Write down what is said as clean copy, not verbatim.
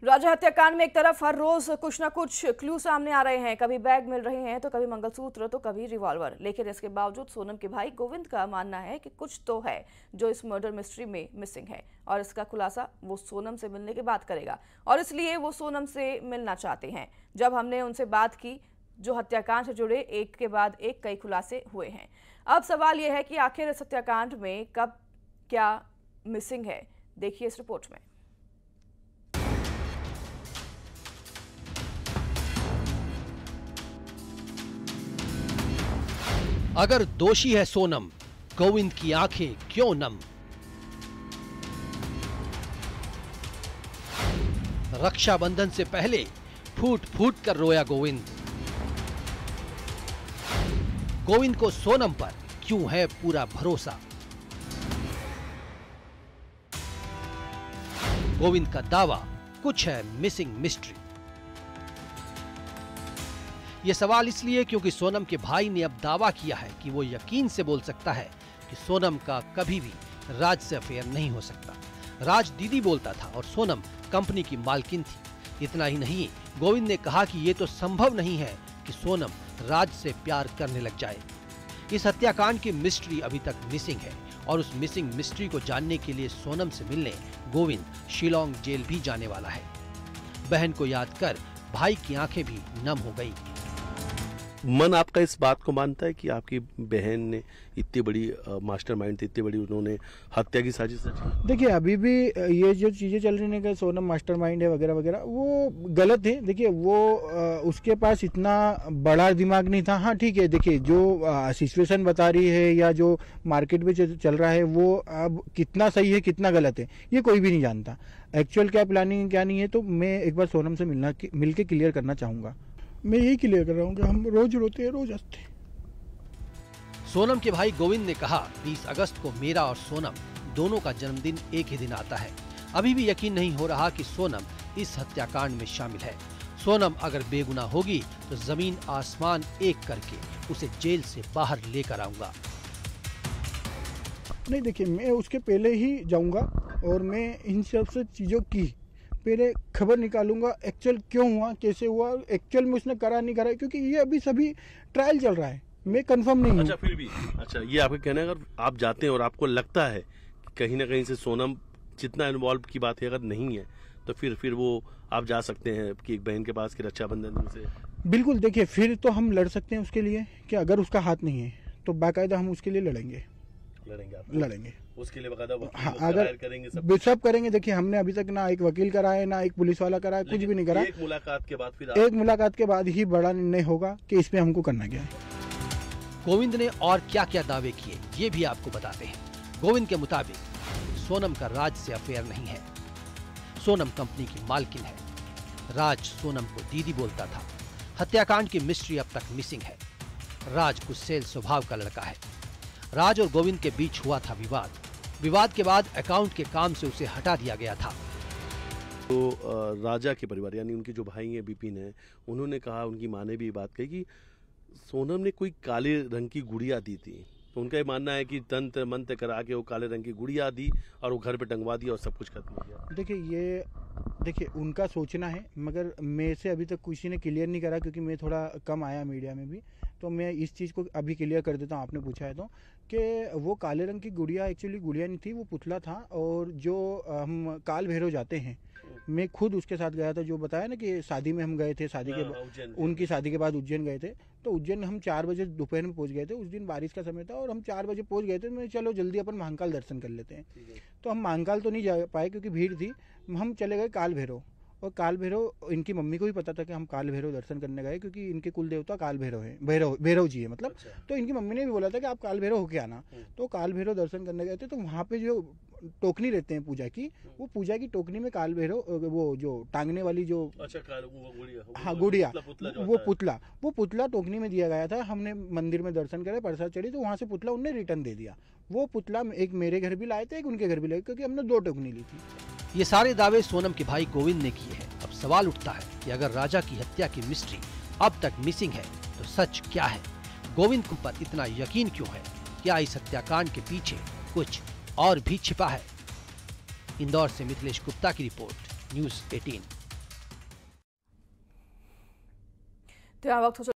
राजा हत्याकांड में एक तरफ हर रोज कुछ ना कुछ क्लू सामने आ रहे हैं। कभी बैग मिल रहे हैं तो कभी मंगलसूत्र तो कभी रिवॉल्वर। लेकिन इसके बावजूद सोनम के भाई गोविंद का मानना है कि कुछ तो है जो इस मर्डर मिस्ट्री में मिसिंग है और इसका खुलासा वो सोनम से मिलने के बाद करेगा और इसलिए वो सोनम से मिलना चाहते हैं। जब हमने उनसे बात की, जो हत्याकांड से जुड़े एक के बाद एक कई खुलासे हुए हैं। अब सवाल यह है कि आखिर इस हत्याकांड में कब क्या मिसिंग है, देखिए इस रिपोर्ट में। अगर दोषी है सोनम, गोविंद की आंखें क्यों नम? रक्षाबंधन से पहले फूट फूट कर रोया गोविंद। गोविंद को सोनम पर क्यों है पूरा भरोसा? गोविंद का दावा, कुछ है मिसिंग मिस्ट्री। यह सवाल इसलिए क्योंकि सोनम के भाई ने अब दावा किया है कि वो यकीन से बोल सकता है कि सोनम का कभी भी राज से अफेयर नहीं हो सकता। राज दीदी बोलता था और सोनम कंपनी की मालकिन थी। इतना ही नहीं, गोविंद ने कहा कि ये तो संभव नहीं है कि सोनम राज से प्यार करने लग जाए। इस हत्याकांड की मिस्ट्री अभी तक मिसिंग है और उस मिसिंग मिस्ट्री को जानने के लिए सोनम से मिलने गोविंद शिलोंग जेल भी जाने वाला है। बहन को याद कर भाई की आंखें भी नम हो गई। मन आपका इस बात को मानता है कि आपकी बहन ने इतनी बड़ी मास्टरमाइंड थी, इतनी बड़ी उन्होंने हत्या की साजिश रची? देखिए, अभी भी ये जो चीज़ें चल रही हैं कि सोनम मास्टरमाइंड है वगैरह वगैरह, वो गलत है। देखिए, वो उसके पास इतना बड़ा दिमाग नहीं था। हाँ ठीक है, देखिए जो सिचुएशन बता रही है या जो मार्केट में चल रहा है वो अब कितना सही है कितना गलत है ये कोई भी नहीं जानता। एक्चुअल क्या प्लानिंग क्या नहीं है, तो मैं एक बार सोनम से मिल के क्लियर करना चाहूँगा। मैं यही क्लियर कर रहा हूँ कि हम रोज रोते हैं रोज हंसते हैं। सोनम के भाई गोविंद ने कहा 20 अगस्त को मेरा और सोनम दोनों का जन्मदिन एक ही दिन आता है। अभी भी यकीन नहीं हो रहा कि सोनम इस हत्याकांड में शामिल है। सोनम अगर बेगुनाह होगी तो जमीन आसमान एक करके उसे जेल से बाहर लेकर आऊंगा। नहीं देखिए, मैं उसके पहले ही जाऊंगा और मैं इन सब से चीजों की पहले खबर निकालूंगा। एक्चुअल क्यों हुआ, कैसे हुआ, एक्चुअल में उसने करा नहीं करा, क्योंकि ये अभी सभी ट्रायल चल रहा है, मैं कंफर्म नहीं हूँ। अच्छा, फिर भी ये आपका कहना है, अगर आप जाते हैं और आपको लगता है कि कहीं ना कहीं से सोनम जितना इन्वॉल्व की बात है अगर नहीं है, तो फिर वो आप जा सकते हैं कि एक बहन के पास की रक्षाबंधन से? बिल्कुल, देखिए फिर तो हम लड़ सकते हैं उसके लिए कि अगर उसका हाथ नहीं है तो बाकायदा हम उसके लिए लड़ेंगे। उसके लिए बकायदा हाँ, अगर करेंगे सब करेंगे। देखिए, हमने अभी तक ना एक वकील कराया ना एक पुलिस वाला कराया, कुछ भी नहीं करा। एक मुलाकात के बाद ही बड़ा निर्णय होगा कि इसमें हमको करना क्या है। गोविंद ने और क्या क्या दावे किए ये भी आपको बताते हैं। गोविंद के मुताबिक सोनम का राज से अफेयर नहीं है। सोनम कंपनी की मालकिन है। राज सोनम को दीदी बोलता था। हत्याकांड की मिस्ट्री अब तक मिसिंग है। राज गुस्सैल स्वभाव का लड़का है। राज और गोविंद के बीच हुआ था विवाद के बाद अकाउंट के काम से उसे हटा दिया गया था। तो राजा के परिवार यानी उनके जो भाई हैं बिपिन है, उन्होंने कहा, उनकी माँ ने भी बात कही कि सोनम ने कोई काले रंग की गुड़िया दी थी। तो उनका ये मानना है कि तंत्र मंत्र करा के वो काले रंग की गुड़िया दी और वो घर पे टंगवा दिया और सब कुछ खत्म हो गया। देखिए उनका सोचना है, मगर मेरे से अभी तक किसी ने क्लियर नहीं करा, क्योंकि मैं थोड़ा कम आया मीडिया में भी। तो मैं इस चीज़ को अभी क्लियर कर देता हूँ, आपने पूछा है तो, कि वो काले रंग की गुड़िया एक्चुअली गुड़िया नहीं थी, वो पुतला था। और जो हम काल भैरव जाते हैं, मैं खुद उसके साथ गया था। जो बताया ना कि शादी में हम गए थे, उनकी शादी के बाद उज्जैन गए थे। तो उज्जैन हम 4 बजे दोपहर में पहुंच गए थे। उस दिन बारिश का समय था और हम 4 बजे पहुंच गए थे। मैं चलो जल्दी अपन महाकाल दर्शन कर लेते हैं। तो हम महाकाल तो नहीं जा पाए क्योंकि भीड़ थी। हम चले गए काल भैरव। और काल भैरव, इनकी मम्मी को भी पता था कि हम काल भैरव दर्शन करने गए, क्योंकि इनके कुल देवता काल भैरव है, भैरव जी है मतलब। तो इनकी मम्मी ने भी बोला था कि आप काल भैरव होके आना। तो काल भैरव दर्शन करने गए थे। तो वहाँ पे जो टोकनी रहते हैं पूजा की, वो पूजा की टोकनी में काल भैरव, वो जो टांगने वाली जो गुड़िया, वो पुतला टोकनी में दिया गया था। हमने मंदिर में दर्शन करे, प्रसाद चढ़ी, तो वहाँ से पुतला उन्होंने रिटर्न दे दिया। वो पुतला एक मेरे घर भी लाए थे, एक उनके घर भी लाए, क्योंकि हमने 2 टोकनी ली थी। ये सारे दावे सोनम के भाई गोविंद ने किए हैं। अब सवाल उठता है कि अगर राजा की हत्या की मिस्ट्री अब तक मिसिंग है तो सच क्या है? गोविंद पर इतना यकीन क्यों है? क्या इस हत्याकांड के पीछे कुछ और भी छिपा है? इंदौर से मिथिलेश गुप्ता की रिपोर्ट, न्यूज़ 18। तो यहाँ वक्त हो